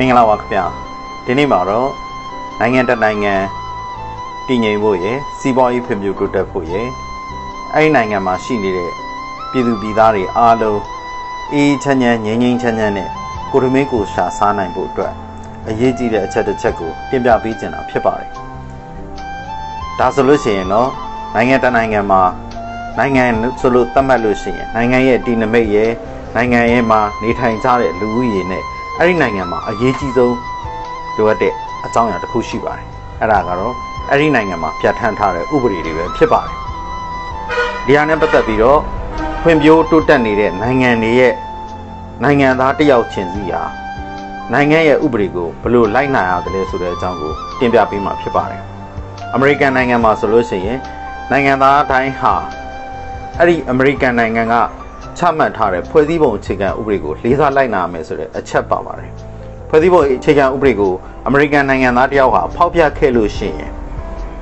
မင်္ဂလာပါခင်ဗျာဒီနေ့မှာတော့နိုင်ငံတနိုင်ငံတည်ငြိမ်ဖို့ရယ်စီးပွားရေးဖွံ့ဖြိုးတိုးတက်ဖို့ရယ်အဲ့ဒီနိုင်ငံမှာရှိနေတဲ့ပြည်သူပြည်သားတွေအားလုံးအေးချမ်းချမ်းငြိမ်းငြိမ်းချမ်းချမ်းနဲ့ကိုယ်တမင်းကိုရှာစားနိုင်ဖို့အတွက်အရေးကြီးတဲ့အချက်တစ်ချက်ကိုတင်ပြပေးခြင်းတာဖြစ်ပါတယ်ဒါဆိုလို့ရှိရင်တော့နိုင်ငံတနိုင်ငံမှာနိုင်ငံဆိုလို့သတ်မှတ်လို့ရှိရင်နိုင်ငံရဲ့ဒီနမိတ်ရယ်နိုင်ငံရဲ့မှာနေထိုင်ကြတဲ့လူဦးရေနဲ့အဲ့ဒီနိုင်ငံမှာအရေးကြီးဆုံးလိုအပ်တဲ့အကြောင်းအရာတစ်ခုရှိပါတယ်အဲ့ဒါကတော့အဲ့ဒီနိုင်ငံမှာပြဋ္ဌာန်းထားတဲ့ဥပဒေတွေပဲဖြစ်ပါတယ်ဒီဟာနဲ့ပတ်သက်ပြီးတော့ဖွံ့ဖြိုးတိုးတက်နေတဲ့နိုင်ငံတွေရဲ့နိုင်ငံသားတစ်ယောက်ချင်းစီဟာနိုင်ငံရဲ့ဥပဒေကိုဘယ်လိုလိုက်နာရတယ်လဲဆိုတဲ့အကြောင်းကိုတင်ပြပေးမှာဖြစ်ပါတယ်အမေရိကန်နိုင်ငံမှာဆိုလို့ရှိရင်နိုင်ငံသားတိုင်းဟာအဲ့ဒီအမေရိကန်နိုင်ငံကချမှတ်ထားတဲ့ဖွဲ့စည်းပုံအခြေခံဥပဒေကိုလေးစားလိုက်နာမယ်ဆိုတဲ့အချက်ပါပါတယ်ဖွဲ့စည်းပုံအခြေခံဥပဒေကိုအမေရိကန်နိုင်ငံသားတယောက်ဟာဖောက်ပြခဲ့လို့ရှိရင်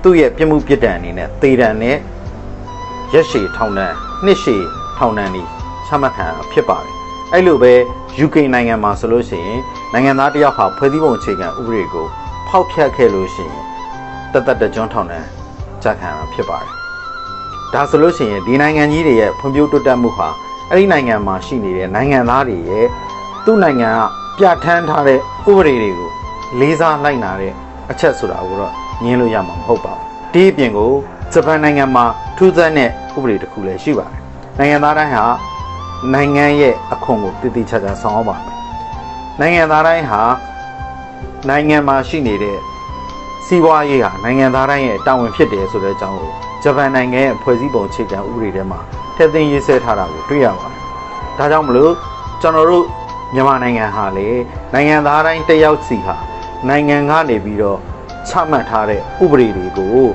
သူ့ရဲ့ပြစ်မှုပြစ်ဒဏ်အနေနဲ့သေဒဏ်နဲ့ရက်ရှည်ထောင်ဒဏ်နှစ်ရှည်ထောင်ဒဏ်တွေချမှတ်ခံဖြစ်ပါတယ်အဲ့လိုပဲ UK နိုင်ငံမှာဆိုလို့ရှိရင်နိုင်ငံသားတယောက်ဟာဖွဲ့စည်းပုံအခြေခံဥပဒေကိုဖောက်ဖျက်ခဲ့လို့ရှိရင်တကျွန်းထောင်ဒဏ်ချခံရဖြစ်ပါတယ်ဒါဆိုလို့ရှိရင်ဒီနိုင်ငံကြီးတွေရဲ့ဖွံ့ဖြိုးတိုးတက်မှုဟာအဲ့ဒီနိုင်ငံမှာရှိနေတဲ့နိုင်ငံသားတွေရဲ့သူ့နိုင်ငံကပြဋ္ဌာန်းထားတဲ့ဥပဒေတွေကိုလေးစားလိုက်နာတဲ့အချက်ဆိုတာကိုတော့ညင်းလို့ရမှာမဟုတ်ပါဘူးဒီအပြင်ကိုဂျပန်နိုင်ငံမှာထူးဆန်းတဲ့ဥပဒေတစ်ခုလည်းရှိပါတယ်နိုင်ငံသားတိုင်းဟာနိုင်ငံရဲ့အခွန်ကိုတည်တည်ချာချာဆောင်ရပါမယ်နိုင်ငံသားတိုင်းဟာနိုင်ငံမှာရှိနေတဲ့စီးပွားရေးဟာနိုင်ငံသားတိုင်းရဲ့တာဝန်ဖြစ်တယ်ဆိုတဲ့အကြောင်းကိုဂျပန်နိုင်ငံရဲ့ဖွဲ့စည်းပုံအခြေခံဥပဒေထဲမှာထည့်သွင်းရေးဆွဲထားတာကိုတွေ့ရပါတယ်ဒါကြောင့်မလို့ကျွန်တော်တို့မြန်မာနိုင်ငံဟာလေနိုင်ငံသားတိုင်းတစ်ယောက်စီဟာနိုင်ငံကနေပြီးတော့ချမှတ်ထားတဲ့ဥပဒေတွေကို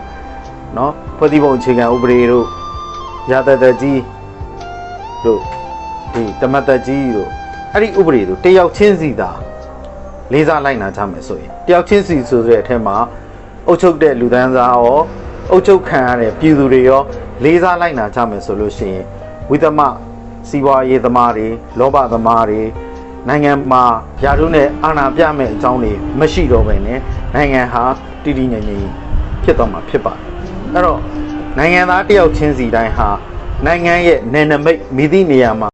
နော်ဖွဲ့စည်းပုံအခြေခံဥပဒေတို့ရာဇသက်ကြီးတို့ဒီတမတ်သက်ကြီးတို့အဲ့ဒီဥပဒေတို့တစ်ယောက်ချင်းစီသာလေးစားလိုက်နာကြမယ်ဆိုရင်တယောက်ချင်းစီဆိုတဲ့အထက်မှာအုပ်ချုပ်တဲ့လူဒန်းစားရောအုပ်ချုပ်ခံရတဲ့ပြည်သူတွေရောလေးစားလိုက်နာကြမယ်ဆိုလို့ရှိရင်ဝိသမစီးပွားရေးသမားတွေလောဘသမားတွေနိုင်ငံမှာယာတို့နဲ့အာဏာပြမဲ့အကြောင်းတွေမရှိတော့ဘဲနဲ့နိုင်ငံဟာတည်တည်ငြိမ်ငြိမ်ဖြစ်သွားမှာဖြစ်ပါတယ်အဲ့တော့နိုင်ငံသားတယောက်ချင်းစီတိုင်းဟာနိုင်ငံရဲ့နယ်နိမိတ်မိသည့်နေရာမှာ